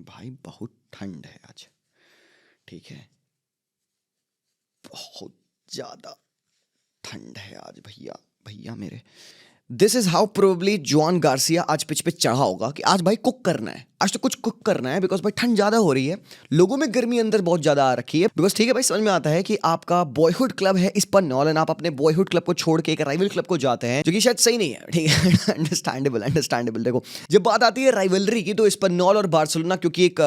भाई बहुत ठंड है आज। ठीक है, बहुत ज्यादा ठंड है आज भैया भैया मेरे। This is how probably John Garcia आज पिच पे चढ़ा होगा कि आज भाई कुक करना है, आज तो कुछ कुक करना है, बिकॉज भाई ठंड ज्यादा हो रही है, लोगों में गर्मी अंदर बहुत ज्यादा आ रखी है। बिकॉज ठीक है भाई, समझ में आता है कि आपका बॉयहुड क्लब है स्पन्नॉल एंड आप अपने बॉयहुड क्लब को छोड़ के एक राइवल क्लब को जाते हैं, जो कि शायद सही नहीं है। ठीक है, अंडरस्टैंडेबल। देखो, जब बात आती है राइवलरी की, तो स्पन्नॉल और बार्सिलोना क्योंकि एक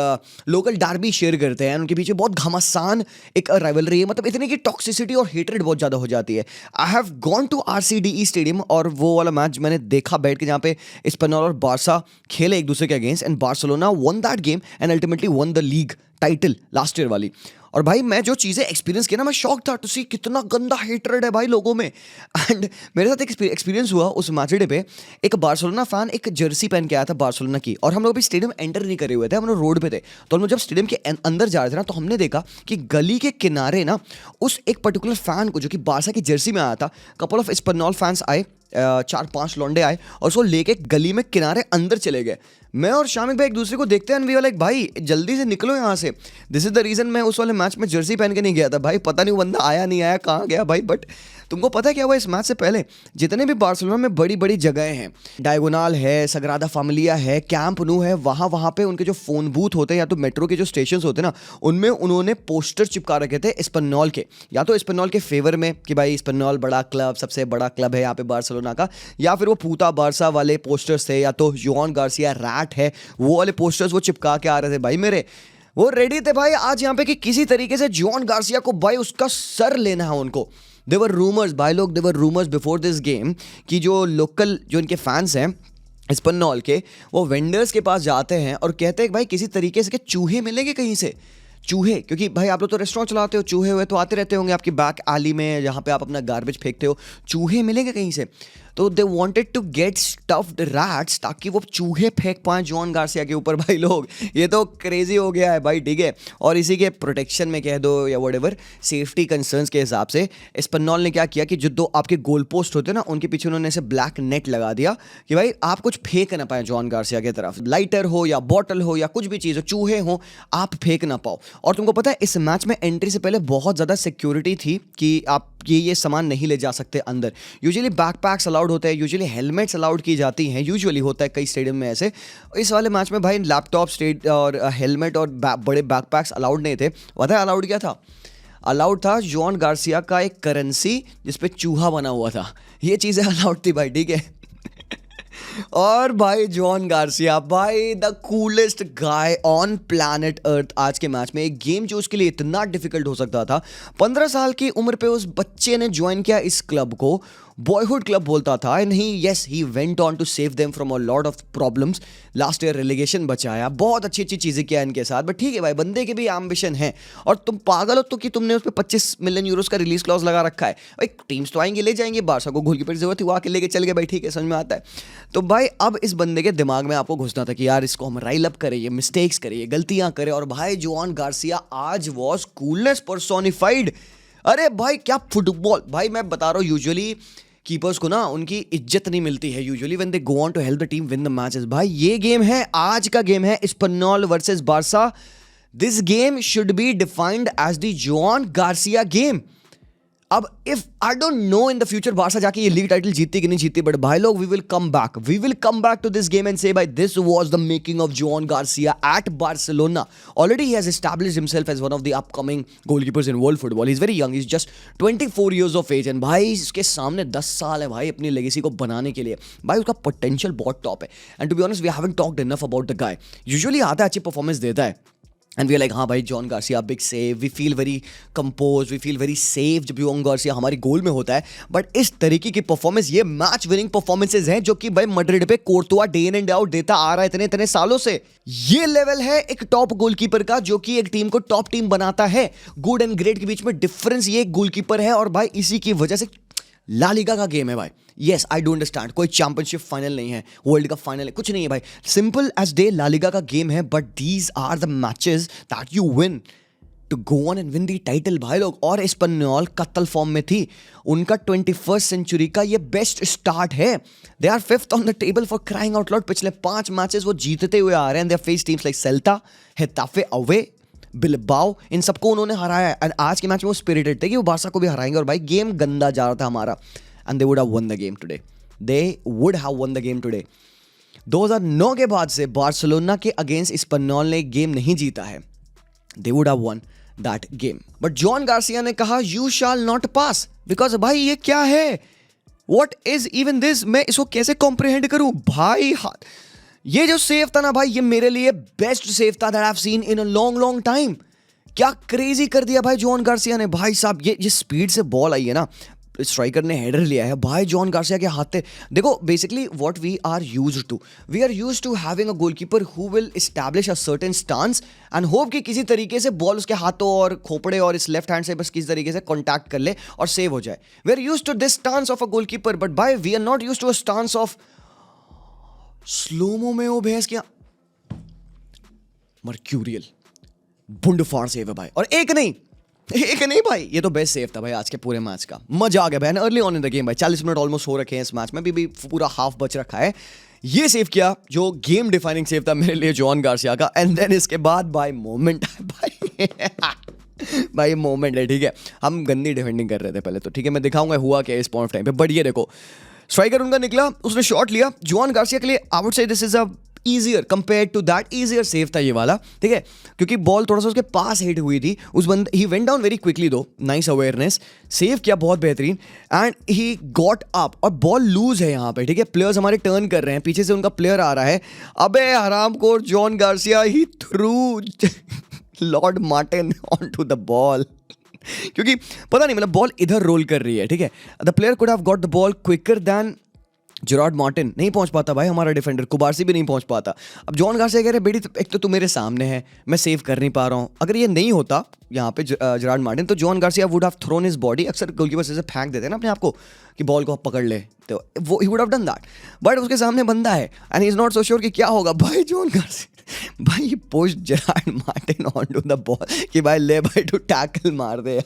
लोकल डार्बी शेयर करते हैं, उनके पीछे बहुत घमासान एक राइवलरी है, मतलब इतनी की टॉक्सिसिटी और हेट्रेड बहुत ज्यादा हो जाती है। I have gone to RCDE stadium और वो वाला मैच मैंने देखा बैठ के, जहां पे स्पन्नॉल और बार्सा खेले एक दूसरे के against and Barcelona one that game and ultimately one the league title last year वाली। और भाई मैं जो चीजें एक्सपीरियंस किया ना, मैं शॉक था टू सी कितना गंदा हेटरेड है भाई लोगों में। एंड मेरे साथ एक एक्सपीरियंस हुआ उस मैच डे पे। एक बार्सिलोना फैन एक जर्सी पहन के आया था बार्सिलोना की, और हम लोग अभी स्टेडियम एंटर नहीं करे हुए थे, हम लोग रोड पे थे। तो हम लोग जब स्टेडियम के अंदर जा रहे थे ना, तो हमने देखा कि गली के किनारे ना उस एक पर्टिकुलर फैन को, जो कि बार्सा की जर्सी में आया था, कपल ऑफ स्पन्नॉल फैंस आए, 4-5 लौंडे आए और उसको लेके गली में किनारे अंदर चले गए। मैं और शामिक भाई एक दूसरे को देखते हैं, वी वर लाइक भाई जल्दी से निकलो यहाँ से। दिस इज द रीजन मैं उस वाले मैच में जर्सी पहन के नहीं गया था भाई, पता नहीं वो बंदा आया नहीं आया, कहाँ गया भाई। बट तुमको पता है क्या हुआ इस मैच से पहले? जितने भी बार्सिलोना में बड़ी बड़ी जगहें हैं, डायगोनाल है, सग्रादा फैमिलिया है, कैंप नू है, वहाँ पे उनके जो फोन बूथ होते हैं या तो मेट्रो के जो स्टेशन होते हैं ना, उनमें उन्होंने पोस्टर चिपका रखे थे स्पन्नॉल के, या तो स्पन्नॉल के फेवर में कि भाई स्पन्नॉल बड़ा क्लब, सबसे बड़ा क्लब है यहाँ पे बार्सिलोना का, या फिर वो पूता बार्सा वाले पोस्टर्स थे, या तो जॉन गार्सिया रैट है वो वाले पोस्टर्स वो चिपका के आ रहे थे भाई मेरे। वो रेडी थे भाई आज यहाँ पे कि किसी तरीके से जॉन गार्सिया को भाई उसका सर लेना है उनको। देवर रूमर्स भाई लोग, देवर रूमर्स बिफोर दिस गेम कि जो लोकल जो इनके फैंस हैं स्पन्नॉल के, वो वेंडर्स के पास जाते हैं और कहते हैं भाई किसी तरीके से कि चूहे मिलेंगे कहीं से, चूहे, क्योंकि भाई आप लोग तो रेस्टोरेंट चलाते हो, चूहे हुए तो आते रहते होंगे आपकी बैक आली में जहाँ पे आप अपना गार्बेज फेंकते हो, चूहे मिलेंगे कहीं से। तो they wanted to get stuffed rats ताकि वो चूहे फेंक पाएं जॉन गार्सिया के ऊपर। भाई लोग ये तो क्रेजी हो गया है भाई, ठीक है। और इसी के प्रोटेक्शन में कह दो या व्हाटएवर सेफ्टी कंसर्न्स के हिसाब से स्पन्नॉल ने क्या किया कि जो दो आपके गोल पोस्ट होते हैं ना, उनके पीछे उन्होंने ऐसे ब्लैक नेट लगा दिया कि भाई आप कुछ फेंक ना पाए जॉन गार्सिया की तरफ, लाइटर हो या बॉटल हो या कुछ भी चीज़ हो, चूहे हो, आप फेंक ना पाओ। और तुमको पता है इस मैच में एंट्री से पहले बहुत ज़्यादा सिक्योरिटी थी कि आप ये सामान नहीं ले जा सकते अंदर। यूजुअली बैकपैक्स अलाउड होते हैं, यूजुअली हेलमेट्स अलाउड की जाती हैं, यूजुअली होता है कई स्टेडियम में ऐसे। इस वाले मैच में भाई लैपटॉप स्टेट और हेलमेट और बड़े बैकपैक्स अलाउड नहीं थे। पता है अलाउड क्या था? अलाउड था जॉन गार्सिया का एक करेंसी जिसपे चूहा बना हुआ था, ये चीज़ें अलाउड थी भाई, ठीक है। और भाई जॉन गार्सिया भाई the coolest guy on planet Earth आज के मैच में, एक गेम जो उसके लिए इतना डिफिकल्ट हो सकता था। 15 साल की उम्र पे उस बच्चे ने ज्वाइन किया इस क्लब को, बॉयहुड क्लब बोलता था, and he went on to save them from a lot of problems. Last year relegation बचाया, बहुत अच्छी अच्छी चीज़ें किया इनके साथ। बट ठीक है भाई, बंदे के भी एम्बिशन है, और तुम पागल हो तो कि तुमने उस पर 25 मिलियन यूरोस का रिलीज क्लॉज लगा रखा है। भाई टीम्स तो आएंगे ले जाएंगे, बारसा को गोलकीपर की जरूरत थी, वो आके लेके चल गए भाई, ठीक है समझ में आता है। तो भाई अब इस बंदे के दिमाग में आपको घुसना था कि यार इसको हम राइल अप करें, ये मिस्टेक्स करें, ये गलतियां करें। और भाई जॉन गार्सिया आज वॉज कूलनेस पर्सोनिफाइड। अरे भाई क्या फुटबॉल, भाई मैं बता रहा हूँ, यूजुअली कीपर्स को ना उनकी इज्जत नहीं मिलती है usually when they go on to help the team win the matches. भाई ये गेम है, आज का गेम है Espanyol versus Barça. This game should be defined as the John Garcia game. अब if I don't know in the future Barça जाके ये league title जीतती कि नहीं जीतती, बट भाई लोग we will come back to this game and से भाई this was the making of Joan Garcia at Barcelona. Already he has established himself as one of the upcoming goalkeepers in world football. He is very young, he is just 24 years of age, and भाई इसके सामने 10 साल है भाई अपनी legacy को बनाने के लिए। भाई उसका पोटेंशियल बहुत टॉप है, and to be honest we haven't talked enough about the guy. Usually आता है, अच्छी परफॉर्मेंस देता है, एंड वी आर लाइक हाँ भाई John Garcia big save, we feel very compose, we feel very safe जब जॉन गार्सिया हमारी goal में होता है। बट इस तरीके की परफॉर्मेंस, ये मैच विनिंग परफॉर्मेंसेज हैं जो कि भाई मैड्रिड पे Courtois day in and day out देता आ रहा है इतने इतने सालों से। ये लेवल है एक टॉप गोलकीपर का जो कि एक टीम को टॉप टीम बनाता है। गुड एंड ग्रेट के बीच में डिफरेंस ये एक गोलकीपर है, और भाई इसी की वजह से ला लीगा का गेम है भाई। यस आई डू अंडरस्टैंड, कोई चैंपियनशिप फाइनल नहीं है, वर्ल्ड कप फाइनल है, कुछ नहीं है भाई, simple as the La Liga का गेम है। But these are the matches that you win to go on and win the title भाई लोग। और एस्पेन्योल कत्ल फॉर्म में थी, उनका 21st सेंचुरी का ये बेस्ट स्टार्ट है। They are 5th on the table for crying out loud. पिछले 5 मैचेस वो जीतते हुए आ रहे हैं। They face teams like Celta, Getafe away, Bilbao, इन सबको उन्होंने हराया है। एंड आज के मैच में वो स्पिरिटेड थे कि वो बार्सा को भी हराएंगे। और भाई गेम गंदा जा रहा था हमारा, and they would have one the game today. They would have one the game today. 2009 के बाद से बार्सिलोना के अगेंस्ट एस्पेन्योल ने गेम नहीं जीता है। They would have won that game. But John Garcia ने कहा you shall not pass, because भाई ये क्या है? What is even this? मैं इसको कैसे कॉम्प्रिहेंड करूं भाई? ये जो सेव था ना भाई, ये मेरे लिए बेस्ट सेव था that I've seen in a long time. क्या क्रेजी कर दिया भाई जॉन गार्सिया ने। भाई साहब ये स्पीड से बॉल आई है ना, स्ट्राइकर ने हेडर लिया है भाई जॉन गार्सिया के हाथ से। देखो basically what we are used to having a goalkeeper who will establish a certain stance and hope कि किसी तरीके से बॉल उसके हाथों और खोपड़े और इस लेफ्ट हैंड से बस किसी तरीके से कॉन्टैक्ट कर ले और सेव हो जाए। We are used to this stance of a goalkeeper, but भाई we are not used to a stance of slomo में वो भैंस क्या मर्क्यूरियल बुंडफाड़ सेव है भाई। और एक नहीं भाई, ये तो बेस्ट सेव था भाई आज के पूरे मैच का। मजा आ गया भाई early on in the game भाई। 40 मिनट ऑलमोस्ट हो रखे हैं इस मैच में, भी पूरा हाफ बच रखा है। ये सेव किया जो गेम डिफाइनिंग सेव था मेरे लिए जॉन गार्सिया का। एंड देन इसके बाद भाई मोमेंट भाई भाई मोमेंट है, ठीक है। हम गंदी डिफेंडिंग कर रहे थे पहले तो, ठीक है, मैं दिखाऊंगा हुआ क्या इस पॉइंट ऑफ टाइम पे। बट ये देखो स्ट्राइकर उनका निकला, उसने शॉट लिया जॉन गार्सिया के लिए। I would say this is a easier compare to that, easier save था ये वाला, ठीक है, क्योंकि बॉल थोड़ा सा उसके पास हिट हुई थी। उस बंदे he went down very quickly दो, नाइस अवेयरनेस, सेव किया बहुत बेहतरीन, एंड ही गॉट अप। और बॉल लूज है यहाँ पे, ठीक है, प्लेयर्स हमारे टर्न कर रहे हैं, पीछे से उनका प्लेयर आ रहा है। अबे हरामखोर John Garcia he threw lord Martin on to the ball क्योंकि पता नहीं मतलब बॉल इधर रोल कर रही है, ठीक है। The player could have got the ball quicker than Gerard Martin. नहीं पहुंच पाता भाई हमारा डिफेंडर, कुबारसी भी नहीं पहुंच पाता। अब जॉन गार्सिया कह रहे बेटी एक तो तू मेरे सामने है, मैं सेव कर नहीं पा रहा हूँ। अगर ये नहीं होता यहाँ पे जेरार्ड मार्टिन, तो John Garcia would have thrown his body. अक्सर गोलकीपर से फेंक देते हैं ना अपने आप को कि बॉल को पकड़ ले, तो वो he would have done that. But उसके सामने बंदा है and he is not so sure कि क्या होगा। भाई जॉन गार्सिया भाई push Gerard Martin on to the ball कि भाई ले भाई तू टैकल मार दे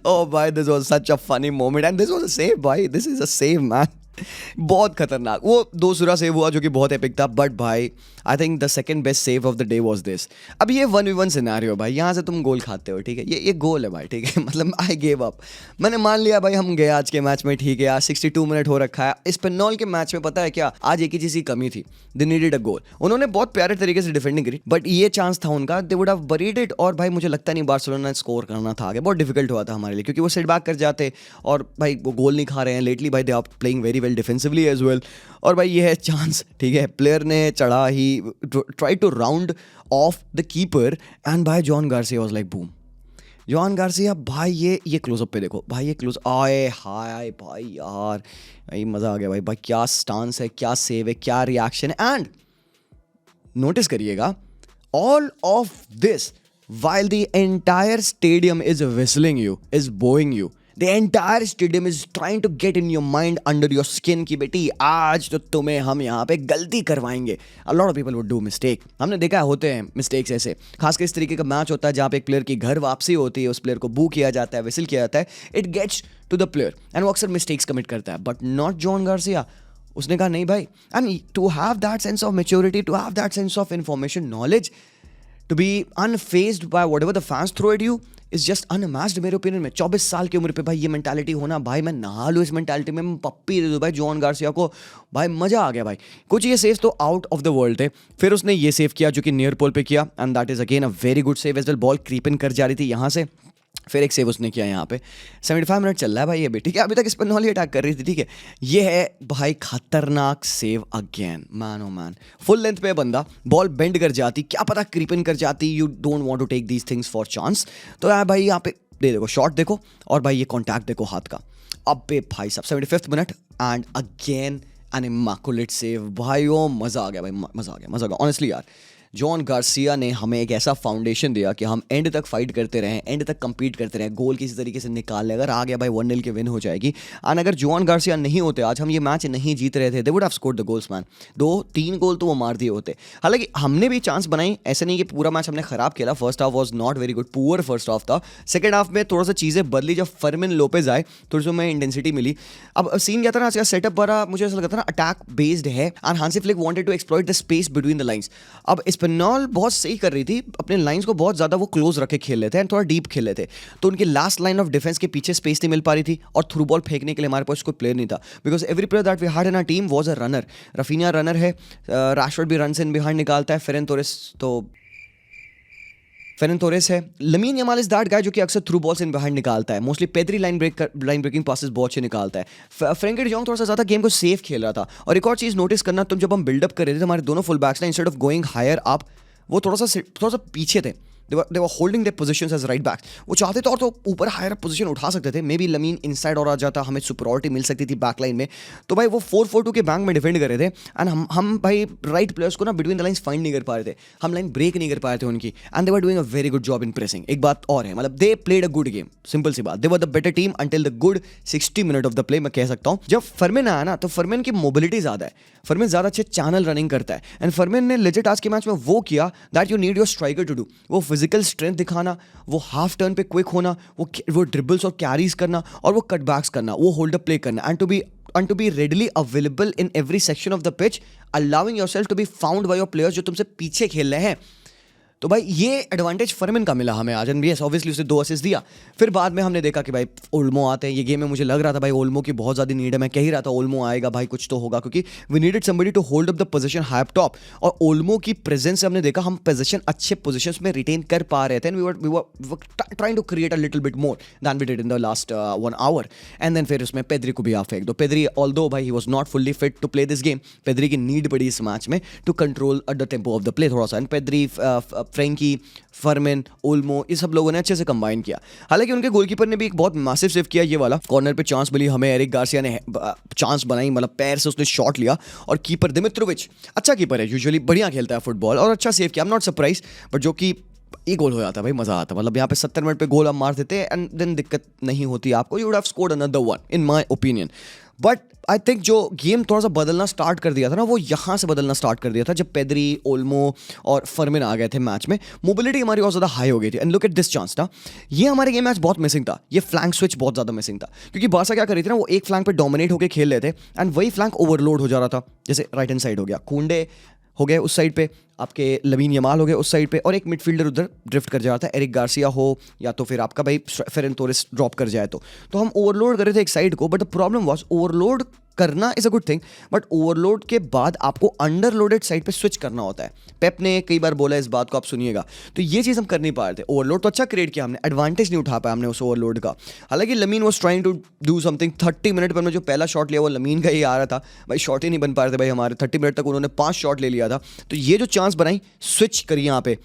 Oh भाई, this was such a funny moment and this was a save भाई, this is a save man. बहुत खतरनाक वो दो सुरा सेव हुआ जो कि बहुत एपिक था। बट भाई I think the second best save of the day was this. अब ये 1v1 सिनेरियो भाई, यहाँ से तुम गोल खाते हो, ठीक है, ये गोल है भाई, ठीक है, मतलब आई गेव अप, मैंने मान लिया भाई हम गए आज के मैच में, ठीक है। आज 62 मिनट हो रखा है। एस्पेन्योल के मैच में पता है क्या, आज एक ही चीज़ की कमी थी, दे नीडेड अ गोल। उन्होंने बहुत प्यारे तरीके से डिफेंडिंग करी, बट ये चांस था उनका, they would have buried it. और भाई मुझे लगता नहीं बार्सिलोना स्कोर करना था आगे, बहुत डिफिकल्ट हुआ था हमारे लिए, क्योंकि वो सेट बैक कर जाते और भाई वो गोल नहीं खा रहे हैं लेटली भाई, they are playing very well defensively as well. और भाई ये है चांस, ठीक है, प्लेयर ने चढ़ा he try to round off the keeper and भाई John Garcia was like boom. John Garcia भाई ये क्लोजअप पे देखो भाई, ये क्लोज आए हाय भाई यार, भाई मज़ा आ गया भाई। भाई क्या स्टांस है, क्या सेव है, क्या रिएक्शन है। एंड नोटिस करिएगा all of this while the entire stadium is whistling you, is booing you, the entire stadium is trying to get in your mind, under your skin कि बेटी आज तो तुम्हें हम यहाँ पे गलती करवाएंगे। A lot of people would do mistake, हमने देखा है होते हैं मिस्टेक्स ऐसे, खासकर इस तरीके का मैच होता है जहाँ पे एक प्लेयर की घर वापसी होती है, उस प्लेयर को बू किया जाता है, विसिल किया जाता है, it gets to the player and वो अक्सर मिस्टेक्स कमिट करता है। बट नॉट जॉन गार्सिया, उसने कहा नहीं भाई, and to have that sense of maturity, to have that sense of information knowledge, to be unfazed by whatever the fans throw at you is just unmatched मेरे opinion में। 24 साल की उम्र पे भाई ये मेंटालिटी होना, भाई मैं नहा लूँ इस मेंटालिटी में, मैं पप्पी दे दूँ भाई जॉन गार्सिया को। भाई मज़ा आ गया भाई। कुछ ये सेव तो आउट ऑफ द वर्ल्ड थे, फिर उसने ये सेव किया जो कि नियर पोल पे किया and that is again a very good save as well. Ball creep in कर जा रही थी यहाँ से, फिर एक सेव उसने किया यहाँ पे। 75 मिनट चल रहा है भाई ये भी, ठीक है, अभी तक एस्पेन्योल ही अटैक कर रही थी, ठीक है। ये है भाई खतरनाक save again, man oh man, full length पे बंदा, बॉल बेंड कर जाती, क्या पता क्रीप इन कर जाती, you don't want to take these things for chance. तो यार भाई यहाँ पे देखो शॉट देखो और भाई ये कॉन्टैक्ट देखो हाथ का। अब पे भाई साहब 75th minute and again an immaculate save भाई, ओ मज़ा आ गया भाई, मज़ा आ गया ऑनेस्टली यार। जॉन गार्सिया ने हमें एक ऐसा फाउंडेशन दिया कि हम एंड तक फाइट करते रहें, एंड तक compete करते रहें, गोल किसी तरीके से निकाल ले। अगर आ गया भाई 1-0 के विन हो जाएगी। एंड अगर जॉन गार्सिया नहीं होते आज, हम ये मैच नहीं जीत रहे थे, they would have scored the goals man. 2-3 गोल तो वो मार दिए होते। हालांकि हमने भी चांस बनाई, ऐसे नहीं कि पूरा मैच हमने खराब खेला। First half was not very good, poor first half था। सेकंड हाफ में थोड़ा सा चीज़ें बदली जब फर्मिन लोपेज आए, थोड़ी सी हमें इंटेंसिटी मिली। अब सीन क्या था ना, आज का सेटअप बड़ा मुझे ऐसा लगता था ना अटैक बेस्ड है, and Hansi Flick wanted to exploit the space between the lines. अब एस्पेनोल बहुत सही कर रही थी, अपने लाइंस को बहुत ज़्यादा वो क्लोज रखे खेल लेते हैं एंड थोड़ा डीप खेल लेते, तो उनकी लास्ट लाइन ऑफ डिफेंस के पीछे स्पेस नहीं मिल पा रही थी, और थ्रू बॉल फेंकने के लिए हमारे पास कोई प्लेयर नहीं था, because every player that we had in our team was a runner. Raphinha runner है, राशफोर्ड भी रन इन बिहाइंड निकालता है, फेरन तोरेस है, Lamine Yamal is that guy जो कि अक्सर थ्रू बॉल्स इन बिहाइंड निकालता है, mostly Pedri line breaking passes बहुत अच्छे निकालता है। फ्रैंकी डे जॉन्ग थोड़ा सा ज़्यादा गेम को सेफ खेल रहा था। और एक और चीज़ नोटिस करना, तुम जब हम बिल्डअप कर रहे थे, हमारे दोनों फुल बैक्स ना instead of going higher up, वो थोड़ा सा पीछे थे। they were holding their positions as right backs। वो चाहते तो और तो ऊपर हायर पोजीशन उठा सकते थे, मे बी लमीन इनसाइड और आ जाता, हमें सुपरियॉरिटी मिल सकती थी बैक लाइन में। तो भाई वो 4-4-2 के बैंक में डिफेंड कर रहे थे, एंड हम भाई राइट प्लेयर्स को ना बिटवीन द लाइंस फाइंड नहीं कर पा रहे थे, हम लाइन ब्रेक नहीं कर पा रहे थे उनकी, and they were doing a very good job in pressing. एक बात और है, मतलब they played a good game, simple सी बात, they were the better team until the good 60 minute of the play. मैं कह सकता हूँ जब फर्मिन आया ना, तो फर्मिन की मोबिलिटी ज़्यादा है, फर्मिन ज़्यादा अच्छे चैनल रनिंग करता है, एंड फर्मिन ने लेजिट आज के मैच में वो किया that you need your striker to do. वो फिजिकल स्ट्रेंथ दिखाना, वो हाफ टर्न पे क्विक होना, वो ड्रिबल्स और कैरीज करना, और वो कटबैक्स करना, वो होल्ड अप प्ले करना, and to be readily available in every section of the pitch, allowing yourself to be found by your players जो तुमसे पीछे खेल रहे हैं। तो भाई ये एडवांटेज फर्मिन का मिला हमें आज, एंड यस ऑब्वियसली उसने 2 असिस्ट दिया। फिर बाद में हमने देखा कि भाई ओल्मो आते हैं, ये गेम में मुझे लग रहा था भाई ओल्मो की बहुत ज़्यादा नीड है, मैं कह ही रहा था ओल्मो आएगा भाई, कुछ तो होगा, क्योंकि we needed somebody to hold up the position high up top. और ओल्मो की प्रेजेंस से हमने देखा हम पोजीशन अच्छे पोजीशंस में रिटेन कर पा रहे थे, and we were trying to create a little bit more than we did in the last 1 hour. And then फिर उसमें पेद्री को भी आप फेंक दो। पेद्री ऑल्दो भाई he was not fully fit to play this game, Pedri की need पड़ी इस मैच में to control the tempo of the play थोड़ा सा, and Pedri, Frenkie, Fermin, Olmo, ये सब लोगों ने अच्छे से कंबाइन किया। हालांकि उनके गोलकीपर ने भी एक बहुत मैसिव सेव किया, ये वाला कॉर्नर पे चांस मिली हमें, एरिक गार्सिया ने चांस बनाई, मतलब पैर से उसने शॉट लिया, और कीपर दिमित्रोविच अच्छा कीपर है, यूजुअली बढ़िया खेलता है फुटबॉल, और अच्छा सेव किया। I am not surprise, but जो कि ये गोल हो जाता भाई, मजा आता, मतलब यहाँ पे 70 मिनट पे गोल आप मार देते एंड देन दिक्कत नहीं होती आपको, you would have scored another one in my opinion. But I think जो गेम थोड़ा सा बदलना स्टार्ट कर दिया था ना, वो यहाँ से बदलना स्टार्ट कर दिया था जब पेद्री, ओल्मो और फर्मिन आ गए थे मैच में। मोबिलिटी हमारी और ज़्यादा हाई हो गई थी, and look at this chance था, ये हमारे गेम मैच बहुत मिसिंग था, ये फ्लैंक स्विच बहुत ज़्यादा मिसिंग था, क्योंकि बारसा क्या कर रही थी ना, वो एक फ्लैंक पे डोमिनेट होकर खेल रहे थे, एंड वही फ्लैंक ओवरलोड हो जा रहा था। जैसे राइट हैंड साइड हो गया, कुंडे हो गए उस साइड पे, आपके लमीन यमाल हो गए उस साइड पे, और एक मिडफील्डर उधर ड्रिफ्ट कर जा रहा था, एरिक गार्सिया हो या तो फिर आपका भाई फेरन तोरेस ड्रॉप कर जाए, तो हम ओवरलोड कर रहे थे एक साइड को। But the problem was overload करना is a good thing, but overload के बाद आपको अंडरलोडेड साइड पे स्विच करना होता है। पेप ने कई बार बोला इस बात को, आप सुनिएगा, तो ये चीज़ हम कर नहीं पा रहे थे। ओवरलोड तो अच्छा क्रिएट किया हमने, एडवांटेज नहीं उठा पाया हमने उस ओवरलोड का। हालांकि Lamine was trying to do something. 30 minute पर हमने जो पहला शॉट लिया वो लमीन का ही आ रहा था भाई, शॉट ही नहीं बन पा रहे थे भाई हमारे। 30 मिनट तक उन्होंने 5 शॉट ले लिया था, तो ये जो चांस बनाई, स्विच करी यहाँ पे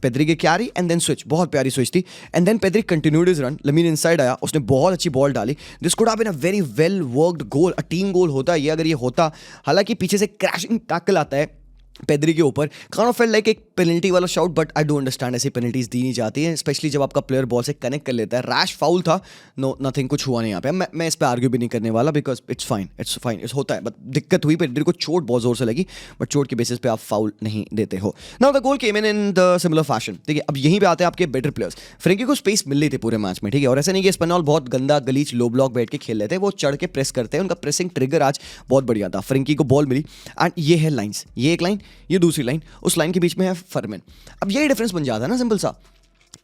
पेद्री की कैरी एंड देन स्विच, बहुत प्यारी स्विच थी, and then Pedri continued his run, Lamine inside आया, उसने बहुत अच्छी बॉल डाली, this could have been a very well worked goal, a team goal होता है ये अगर ये होता। हालांकि पीछे से क्रैशिंग टैकल आता है पेद्री के ऊपर, काइंड ऑफ फेल्ट लाइक एक पेनल्टी वाला shot, but I don't understand, ऐसी पेनल्टीज दी नहीं जाती हैं, स्पेशली जब आपका प्लेयर बॉल से कनेक्ट कर लेता है। रैश फाउल था, नो नथिंग, कुछ हुआ नहीं यहाँ पे। मैं इस पर आर्ग्यू भी नहीं करने वाला, बिकॉज इट्स फाइन, इट्स होता है, बट दिक्कत हुई पेद्री को, चोट बहुत जोर से लगी, बट चोट के बेसिस पे आप फाउल नहीं देते हो। Now the goal came in the similar fashion, ठीक है। अब यहीं पे आते हैं आपके बेटर प्लेयर्स। फ्रैंकी को स्पेस मिल रही थी पूरे मैच में, ठीक है, और ऐसा नहीं कि एस्पेनोल बहुत गंदा गलीच लो ब्लॉक बैठ के खेल रहे थे, वो चढ़ के प्रेस करते हैं, उनका प्रेसिंग ट्रिगर आज बहुत बढ़िया था। फ्रैंकी को बॉल मिली, एंड ये है लाइन्स, ये एक लाइन, ये दूसरी लाइन, उस लाइन के बीच में है फर्मिन। अब यही डिफरेंस बन जाता है ना, सिंपल सा,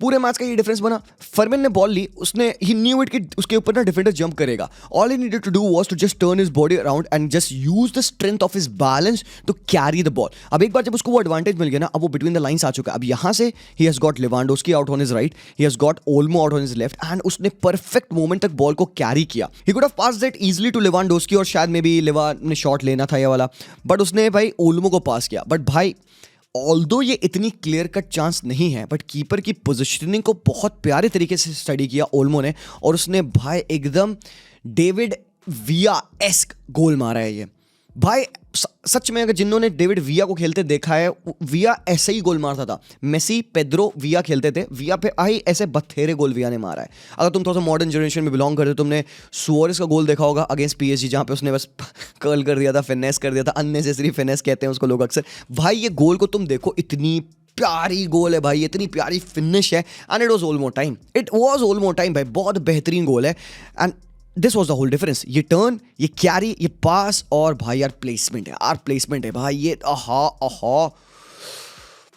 पूरे मैच का ये डिफरेंस बना। फर्मिन ने बॉल ली, उसने ही न्यू इट कि उसके ऊपर ना डिफेंडर जंप करेगा, all he needed to do was to just turn his body around and just use the strength of his balance to carry the ball. अब एक बार जब उसको वो एडवांटेज मिल गया ना, अब वो बिटवीन द लाइंस आ चुका है। अब यहां से ही has got Lewandowski out on his right, he has got Olmo out on his left, and उसने परफेक्ट मोमेंट तक बॉल को कैरी किया। He could have passed that easily to Lewandowski, और शायद मे बी लेवा ने शॉट लेना था ये वाला, बट उसने भाई ओल्मो को पास किया। बट भाई ऑल्दो ये इतनी क्लियर कट चांस नहीं है, बट कीपर की पोजीशनिंग को बहुत प्यारे तरीके से स्टडी किया ओल्मो ने, और उसने भाई एकदम डेविड विया एस्क गोल मारा है ये। भाई सच में अगर जिन्होंने डेविड विया को खेलते देखा है, विया ऐसे ही गोल मारता था। मेसी, पेड्रो, विया खेलते थे, विया पे आई ऐसे बत्थेरे गोल विया ने मारा है। अगर तुम थोड़ा सा मॉडर्न जनरेशन में बिलोंग करते हो, तुमने सुआरेस का गोल देखा होगा अगेंस्ट पीएसजी, जहां पे उसने बस कर्ल कर दिया था, फिनेस कर दिया था, अननेसेसरी फिनेस कहते हैं उसको लोग अक्सर। भाई ये गोल को तुम देखो, इतनी प्यारी गोल है भाई, इतनी प्यारी फिनिश है, and it was almost time, it was almost time भाई, बहुत बेहतरीन गोल है। And this was the whole difference. ये टर्न, ये कैरी, ये पास, और भाई यार प्लेसमेंट है, प्लेसमेंट है भाई, ये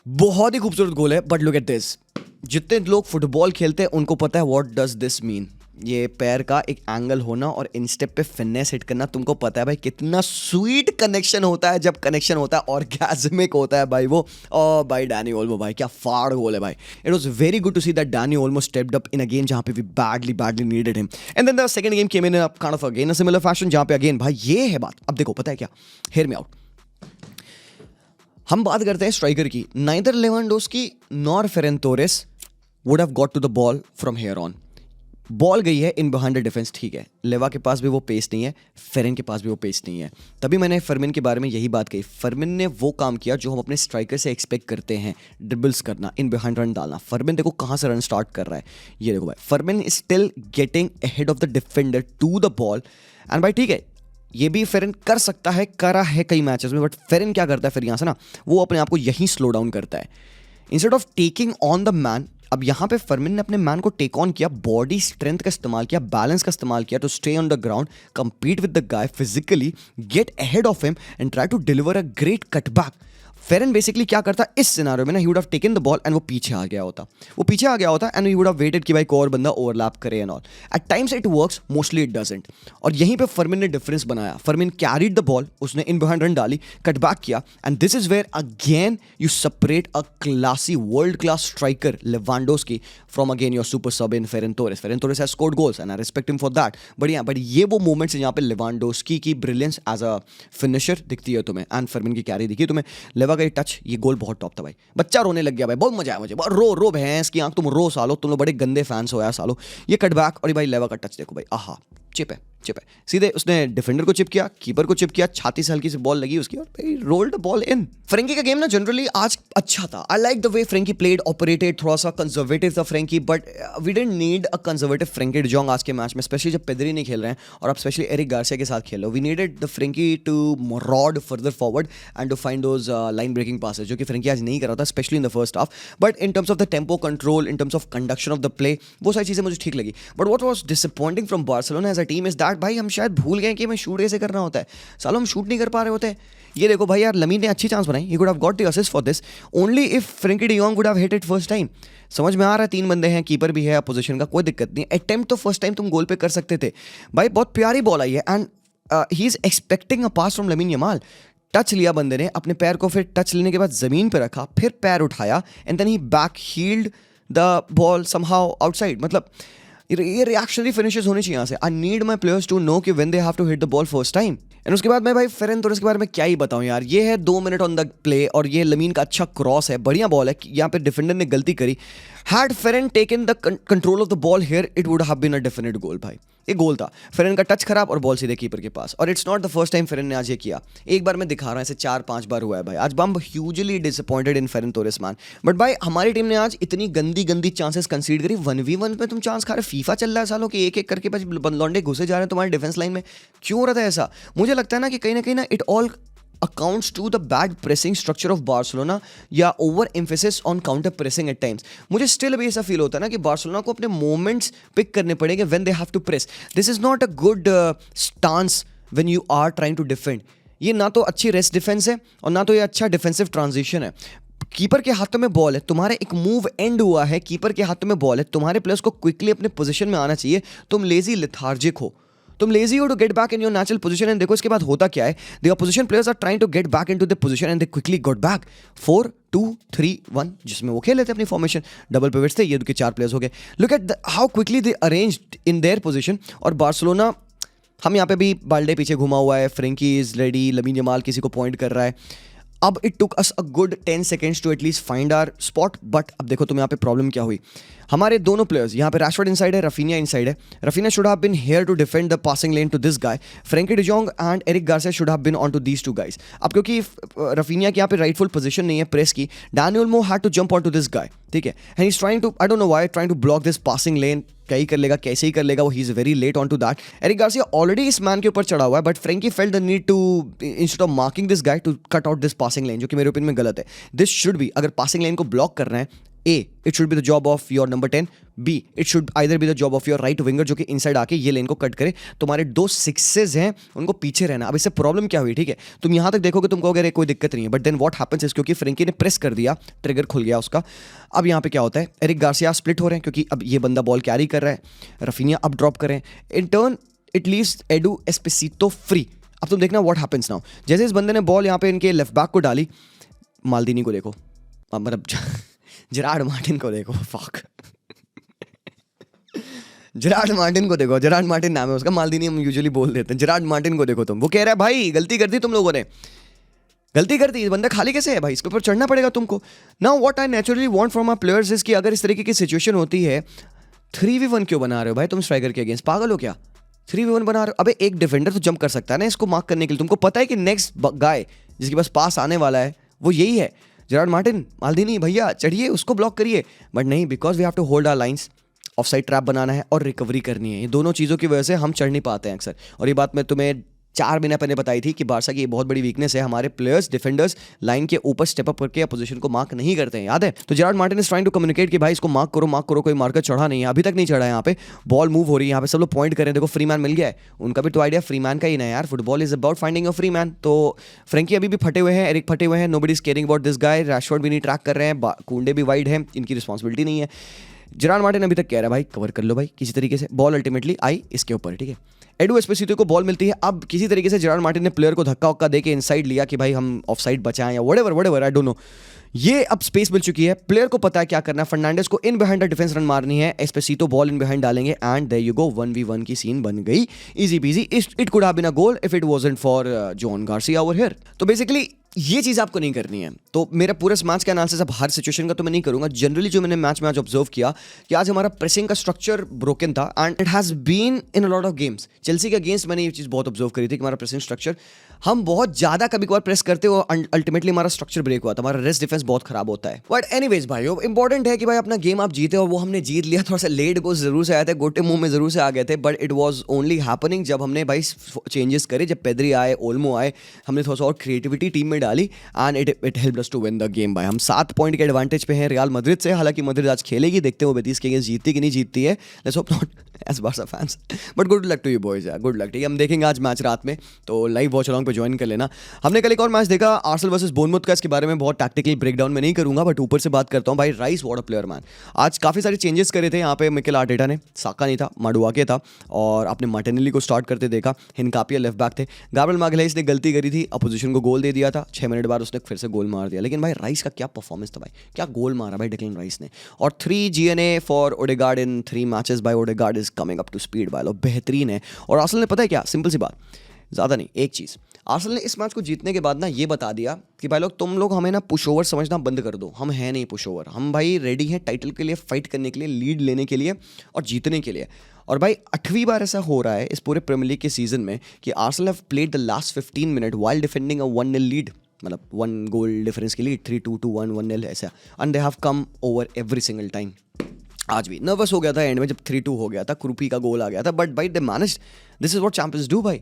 बहुत ही खूबसूरत गोल है। बट लुक एट दिस, जितने लोग फुटबॉल खेलते हैं उनको पता है व्हाट डज दिस मीन। ये पैर का एक एंगल होना और इनस्टेप पे फिनेस हिट करना, तुमको पता है भाई कितना स्वीट कनेक्शन होता है। जब कनेक्शन होता है ऑर्गेज़मिक होता है भाई वो। और भाई डैनी ओल्मो भाई क्या फाड़ गोल है भाई। It was very good to see that Dani Olmo stepped up in a game जहां पे we badly needed him. And then the second game came in kind of again a similar fashion, जहां पे again भाई ये है बात। अब देखो पता है क्या, हियर मी आउट, हम बात करते हैं स्ट्राइकर की। Neither Lewandowski nor Ferran Torres would have got to the ball from here on. Ball गई है इन बिहाइंड द डिफेंस, ठीक है, लेवा के पास भी वो पेस नहीं है, फेरन के पास भी वो पेस नहीं है। तभी मैंने फर्मिन के बारे में यही बात कही। फर्मिन ने वो काम किया जो हम अपने स्ट्राइकर से एक्सपेक्ट करते हैं, ड्रिबल्स करना, इन बिहाइंड रन डालना। फर्मिन देखो कहाँ से रन स्टार्ट कर रहा है, ये देखो भाई, Fermin is still getting ahead of the defender to the ball. And भाई ठीक है, ये भी फेरन कर सकता है, करा है कई मैचेस में, बट फेरन क्या करता है फिर यहाँ से ना, वो अपने आप को यहीं स्लो डाउन करता है instead of taking on the man. अब यहाँ पे फर्मिन ने अपने मैन को टेक ऑन किया, बॉडी स्ट्रेंथ का इस्तेमाल किया, बैलेंस का इस्तेमाल किया to stay on the ground, compete with the guy physically, get ahead of him and try to deliver a great cutback. Ferran basically क्या करता इस सिनारियो में ना, he would have taken the ball and वो पीछे आ गया होता, and he would have waited कि भाई कोई और बंदा ओवरलैप करे and all. At times it works, mostly it doesn't. और यहीं पे फर्मिन ने डिफरेंस बनाया। फर्मिन कैरीड द बॉल, उसने इन बिहाइंड रन डाली, कट बैक किया, and this is where again you separate a classy world class striker Lewandowski from again your super sub in Ferran Torres. Ferran Torres has scored goals and I respect him for that. But ये वो moments हैं जहाँ पे Lewandowski की brilliance as a finisher दिखती है तुम्हें, and Fermin की कैरी दिखी तुम्हें। लेवा का टच, ये गोल बहुत टॉप था भाई, बच्चा रोने लग गया भाई, बहुत मजा आया मुझे, रो भैंस की आंख, तुम रो सालो, तुम लोग बड़े गंदे फैंस हो यार सालो। ये कटबैक और भाई लेवा का टच देखो भाई, आहा, चिप है सीधे उसने डिफेंडर को चिप किया, कीपर को चिप किया, छाती से हल्की सी बॉल लगी उसकी और भाई rolled the ball in. Frenkie का गेम ना जनरली आज अच्छा था। I like the way Frenkie played, operated, थोड़ा सा कंजर्वेटिव था Frenkie, but we didn't need a conservative Frenkie de Jong आज के मैच में, स्पेशली जब पेद्री नहीं खेल रहे हैं और अब स्पेशली एरिक गार्सिया के साथ खेल रहे हो। We needed the Frenkie to maraud further forward and to find those line breaking passes, जो कि फ्रेंकी आज नहीं कर रहा था, especially in the first half. But in terms of the tempo control, in terms of conduction of the play, वो सारी चीज़ें मुझे ठीक लगी। But what was disappointing from Barcelona as a team is that भाई हम शायद भूल गए कि हमें शूट कैसे करना होता है। सालों हम शूट नहीं कर पा रहे होते। ये देखो भाई यार, लमीन ने अच्छी चांस बनाई, ही could have got the assist for this only if Frankie D जॉन्ग would have hit it first time. समझ में आ रहा है, 3 बंदे हैं, कीपर भी है, अपोजिशन का कोई दिक्कत नहीं। अटेम्प्ट तो फर्स्ट टाइम तुम गोल पे कर सकते थे भाई, बहुत प्यारी बॉल आई है, and he is expecting a pass from lamin Yamal. Touch लिया बंदे ने, अपने पैर को फिर टच लेने के बाद जमीन पे रखा, फिर पैर उठाया, and then he back heeled the ball somehow outside. मतलब ये रिएक्शनरी फिनिशेस होनी चाहिए यहाँ से। I need my players to know कि when they have to hit the ball first time. एंड उसके बाद मैं भाई फेरन टोरेस के बारे में क्या ही बताऊं यार, ये है 2 मिनट ऑन द प्ले और ये लमीन का अच्छा क्रॉस है, बढ़िया बॉल है। यहाँ पे डिफेंडर ने गलती करी। Had Ferran taken the control of the ball here, it would have been a definite goal भाई। ये गोल था, फेरन का टच खराब और बॉल सीधे कीपर के पास। और it's not the first time Ferran ने आज ये किया, एक बार मैं दिखा रहा हूँ, ऐसे 4-5 बार हुआ है भाई। आज बम hugely disappointed in Ferran Torres man. But भाई हमारी टीम ने आज इतनी गंदी चांसेस कंसीड करी। 1v1 में तुम चांस खा रहे, फीफा चल रहा है सालों के, एक करके बस लौंडे घुसे जा रहे हैं तुम्हारे डिफेंस लाइन में। क्यों हो रहा था ऐसा? मुझे लगता है ना कि कहीं ना it all accounts to the bad pressing structure of Barcelona या over emphasis on counter pressing at times. मुझे still अभी ऐसा फील होता है ना कि बार्सिलोना को अपने मोमेंट्स पिक करने पड़ेंगे when they have to press. This is not a good stance when you are trying to defend. ये ना तो अच्छी रेस्ट डिफेंस है और ना तो ये अच्छा डिफेंसिव ट्रांजिशन है। कीपर के हाथों में बॉल है, तुम्हारे एक मूव एंड हुआ है, कीपर के हाथों में बॉल है, तुम्हारे प्लेयर्स को क्विकली अपने पोजीशन में आना चाहिए। तुम लेजी लेथार्जिक हो, तुम लेजी हो to get back in your natural position. And देखो इसके बाद होता क्या है, the opposition players are trying to get back into the position and they quickly got back 4-2-3-1 जिसमें वो खेल लेते अपनी फॉर्मेशन। डबल पिवट्स थे, ये के 4 प्लेयर्स हो गए। Look at how quickly they arranged in their position. और बार्सिलोना, हम यहाँ पे भी बाल्डे पीछे घुमा हुआ है, Frenkie is ready, Lamine Yamal किसी को पॉइंट कर रहा है। अब it took us a good 10 seconds to at least find our spot, but अब देखो तुम यहाँ पे प्रॉब्लम क्या हुई। हमारे दोनों प्लेयर्स यहाँ पे रैशफोर्ड इनसाइड है, रफीनिया इनसाइड है। Raphinha should have been here to defend the passing lane to this guy. Frenkie de Jong and Eric Garcia should have been on to these two guys. अब क्योंकि Raphinha की यहाँ पे rightful position नहीं है press की, Dani Olmo had to jump on to this guy, ठीक है, and he is trying to, I don't know why, trying to block this passing lane. क्या ही कर लेगा, कैसे ही कर लेगा वो, he is very late on to that. Eric Garcia already इस मैन के ऊपर चढ़ा हुआ है, but Frenkie felt the need to, instead of marking this guy, to cut out this passing लेन, जो कि मेरे ओपिनियन में गलत है। दिस शुड बी, अगर पासिंग लेन को ब्लॉक करना है, A, it should be the job of your number 10. B, it should either be the job of your right winger जो कि इनसाइड आके ये लेन को कट करे। तुम्हारे 2 सिक्सेज हैं, उनको पीछे रहना। अब इससे प्रॉब्लम क्या हुई, ठीक है, तुम यहाँ तक देखोगे तुम कहोगे अरे कोई दिक्कत नहीं है, but then what happens is, क्योंकि फ्रैंकी ने प्रेस कर दिया, ट्रिगर खुल गया उसका। अब यहाँ पे क्या होता है, एरिक गार्सिया स्प्लिट हो रहे हैं क्योंकि अब ये बंदा बॉल कैरी कर रहा है, रफीनिया अब ड्रॉप कर रहे हैं। In turn it leaves Edu Esposito free. अब तुम देखना व्हाट हैपेंस नाउ, जैसे इस बंदे ने बॉल यहाँ पे इनके लेफ्ट बैक को डाली, माल्दीनी को देखो, मतलब जेरार्ड मार्टिन को देखो, फक जेरार्ड मार्टिन को देखो, जेरार्ड मार्टिन नाम है उसका, माल्दीनी हम यूजुअली बोल देते हैं। जेरार्ड मार्टिन को देखो तुम, वो कह रहा है भाई गलती कर दी तुम लोगों ने, गलती कर दी, बंदा खाली कैसे है भाई, इसके ऊपर चढ़ना पड़ेगा तुमको। Now what I naturally want from our players is कि अगर इस तरीके की सिचुएशन होती है, 3v1 क्यों बना रहे हो भाई तुम स्ट्राइकर के अगेंस्ट, पागल हो क्या? 3v1 बना रहे हो, अबे एक डिफेंडर तो जंप कर सकता है ना इसको मार्क करने के लिए। तुमको पता है कि नेक्स्ट गाय जिसके पास पास आने वाला है वो यही है, जेरार्ड मार्टिन। माल्दीनी भैया चढ़िए, उसको ब्लॉक करिए, बट नहीं, because we have to hold our lines, offside trap बनाना है और रिकवरी करनी है। ये दोनों चीज़ों की वजह से हम चढ़ नहीं पाते हैं अक्सर। और ये बात मैं तुम्हें 4 महीने पहले बताई थी कि बारसा की ये बहुत बड़ी वीकनेस है, हमारे प्लेयर्स डिफेंडर्स लाइन के ऊपर स्टेप अप करके पोजीशन को मार्क नहीं करते हैं, याद है? तो Gerard Martin is trying to communicate कि भाई इसको मार्क करो, कोई मार्कर चढ़ा नहीं है, अभी तक नहीं चढ़ा है। यहाँ पे बॉल मूव हो रही है, यहाँ पे सब लोग पॉइंट करें, देखो फ्री मैन मिल गया है, उनका भी तो आइडिया फ्री मैन का ही ना यार, football is about finding a free man. तो फ्रैंकी अभी भी फटे हुए हैं, एरिक फटे हुए हैं, nobody is caring about this guy, Rashford भी नहीं ट्रैक कर रहे हैं, कुंडे भी वाइड है, इनकी रिस्पॉन्सिबिलिटी नहीं है। जेरार्ड मार्टिन अभी तक कह रहा है भाई कवर कर लो भाई किसी तरीके से, बॉल अल्टीमेटली आई इसके ऊपर, ठीक है। एडू एस्पेसितो को बॉल मिलती है, अब किसी तरीके से जेरार्ड मार्टिन ने प्लेयर को धक्का वक्का देके इनसाइड लिया कि भाई हम ऑफसाइड बचाएं या व्हाटएवर, आई डोंट नो। ये अब स्पेस मिल चुकी है, प्लेयर को पता है क्या करना है, फर्नांडिस को in behind the defence run मारनी है, एस्पेसितो बॉल इन बिहाइंड डालेंगे and there you go, 1v1 की सीन बन गई, easy peasy. It could have been a goal if it wasn't for John Garcia over here. तो basically ये चीज़ आपको नहीं करनी है। तो मेरा पूरा मैच का एनालिसिस अब हर सिचुएशन का तो मैं नहीं करूंगा, जनरली जो मैंने मैच में आज ऑब्जर्व किया कि आज हमारा प्रेसिंग का स्ट्रक्चर ब्रोकन था and it has been in a lot of games. Chelsea के अगेंस्ट मैंने ये चीज़ बहुत ऑब्जर्व करी थी कि हमारा प्रेसिंग स्ट्रक्चर, हम बहुत ज़्यादा कभी कभार प्रेस करते हो, अल्टीमेटली हमारा स्ट्रक्चर ब्रेक हुआ था, हमारा रेस्ट डिफेंस बहुत खराब होता है। बट एनीवेज भाई इंपॉर्टेंट है कि भाई अपना गेम आप जीते, और वो हमने जीत लिया। थोड़ा सा लेट गोल जरूर से आए थे, गोटे मुंह में जरूर से आ गए थे, but it was only happening जब हमने भाई चेंजेस करे, जब पेद्री आए, ओल्मो आए, हमने थोड़ा सा और क्रिएटिविटी टीम में डाली and it helped us to win the game भाई। हम 7 पॉइंट के एडवांटेज पे हैं रियल मैड्रिड से। हालांकि मैड्रिड आज खेलेगी, देखते हो बेतीस के अगेंस्ट जीतती कि नहीं जीतती है, let's hope not as Barca fans, but good luck to you boys यार, गुड लक। ठीक है, हम देखेंगे आज मैच रात में, तो लाइव वॉच अलॉन्ग पे ज्वाइन कर लेना। हमने कल एक और मैच देखा आर्सेनल वर्सेस बोर्नमouth का, इसके बारे में बहुत टैक्टिकल ब्रेकडाउन में नहीं करूंगा, बट ऊपर से बात करता हूं भाई। Rice what a player man, आज काफी सारे चेंजेस करे थे यहाँ पे मिकेल आर्टेटा ने। साका नहीं था, माडुआके था, और आपने मार्टिनेली को स्टार्ट करते देखा, हिनकापिया लेफ्ट बैक थे, गाब्रिएल मागलेइस ने गलती करी थी, अपोजिशन को गोल दे दिया था, 6 मिनट बाद उसने फिर से गोल मार दिया। लेकिन भाई राइस का क्या परफॉर्मेंस था भाई, क्या गोल मारा भाई डिक्लन राइस ने। और 3 GNA for Odegaard in 3 matches by Odegaard is coming up to speed भाई, लो बेहतरीन है। और आर्सेनल ने पता है क्या, सिंपल सी बात, ज़्यादा नहीं, एक चीज़, आर्सेनल ने इस मैच को जीतने के बाद ना ये बता दिया कि भाई लोग, तुम लोग हमें ना पुश ओवर समझना बंद कर दो, हम हैं नहीं पुश ओवर, हम भाई रेडी हैं टाइटल के लिए, फाइट करने के लिए, लीड लेने के लिए और जीतने के लिए। और भाई 8वीं बार ऐसा हो रहा है इस पूरे प्रीमियर लीग के सीजन में कि Arsenal have played the last 15 minute while defending a 1-0 lead, मतलब 1 गोल डिफरेंस की लीड, 3-2 to 1-1 ऐसा, and they have come over every single time. आज भी नर्वस हो गया था एंड में जब 3-2 हो गया था, क्रूपी का गोल आ गया था, बट भाई they managed, this is what champions do भाई,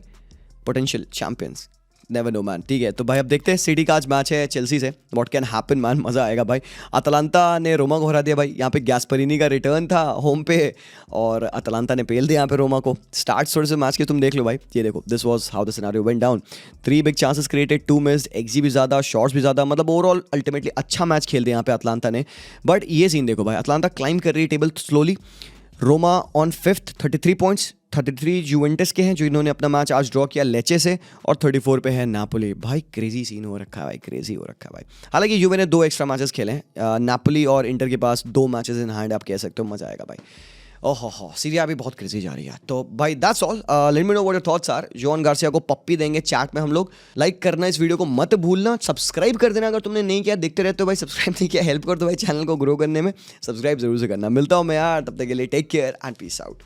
potential champions, never know man. ठीक है, तो भाई अब देखते हैं, सिटी का आज मैच है चेल्सी से, व्हाट कैन हैपन मैन, मजा आएगा भाई। अतलांता ने रोमा को हरा दिया भाई, यहाँ पे गैस्परिनी का रिटर्न था होम पे, और अतलांता ने पेल दिया यहाँ पे रोमा को। स्टार्ट थोड़े से मैच के तुम देख लो भाई, ये देखो, this was how the scenario went down. 3 big chances created, 2 missed, exe भी ज़्यादा, शॉट्स भी ज़्यादा, मतलब ओवरऑल अल्टीमेटली अच्छा मैच खेल दिया यहाँ पे अतलांता ने। बट ये सीन देखो भाई, अतलांता क्लाइंब कर रही है table slowly, Roma on 5th 33 points, 33 Juventus के हैं जो इन्होंने अपना मैच आज ड्रॉ किया लेचे से, और 34 पे है नापोली। भाई क्रेजी सीन हो रखा है भाई, क्रेजी हो रखा है भाई। हालांकि यूवे ने 2 एक्स्ट्रा मैचेस खेले हैं, नापोली और इंटर के पास 2 मैचेस इन हैंड, आप कह सकते हो, मजा आएगा भाई। ओहो हो, सीरिया भी बहुत क्रेजी जा रही है। तो भाई that's all, let me know what your thoughts are. John Garcia को पप्पी देंगे चैट में हम लोग। लाइक करना इस वीडियो को मत भूलना, सब्सक्राइब कर देना अगर तुमने नहीं किया, देखते रहते हो भाई, सब्सक्राइब नहीं किया, हेल्प कर दो भाई चैनल को ग्रो करने में, सब्सक्राइब जरूर से करना। मिलता हूँ मैं यार, तब तक के लिए take care and peace out.